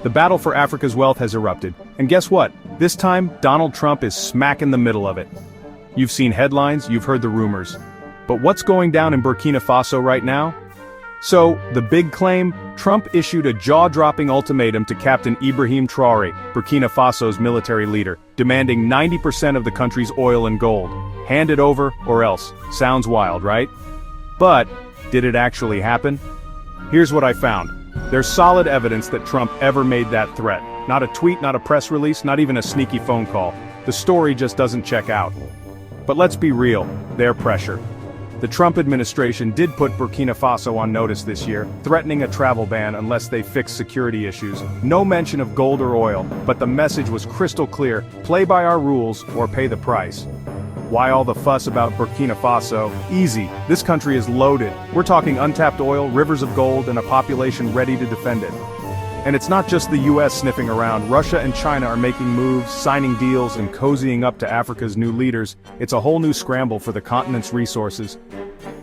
The battle for Africa's wealth has erupted, and guess what? This time, Donald Trump is smack in the middle of it. You've seen headlines, you've heard the rumors. But what's going down in Burkina Faso right now? So, the big claim? Trump issued a jaw-dropping ultimatum to Captain Ibrahim Traoré, Burkina Faso's military leader, demanding 90% of the country's oil and gold. Hand it over, or else. Sounds wild, right? But, did it actually happen? Here's what I found. There's solid evidence that Trump ever made that threat. Not a tweet, not a press release, not even a sneaky phone call. The story just doesn't check out. But let's be real, they're pressure. The Trump administration did put Burkina Faso on notice this year, threatening a travel ban unless they fix security issues. No mention of gold or oil, but the message was crystal clear: play by our rules or pay the price. Why all the fuss about Burkina Faso? Easy, this country is loaded. We're talking untapped oil, rivers of gold, and a population ready to defend it. And it's not just the US sniffing around. Russia and China are making moves, signing deals, and cozying up to Africa's new leaders. It's a whole new scramble for the continent's resources.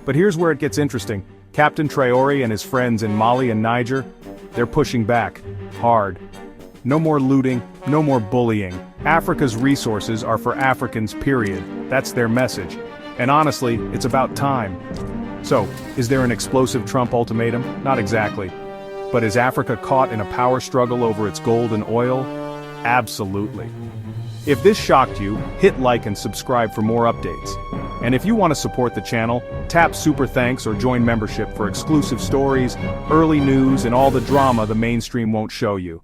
But here's where it gets interesting. Captain Traoré and his friends in Mali and Niger, they're pushing back. Hard. No more looting, no more bullying. Africa's resources are for Africans, period. That's their message. And honestly, it's about time. So, is there an explosive Trump ultimatum? Not exactly. But is Africa caught in a power struggle over its gold and oil? Absolutely. If this shocked you, hit like and subscribe for more updates. And if you want to support the channel, tap super thanks or join membership for exclusive stories, early news, and all the drama the mainstream won't show you.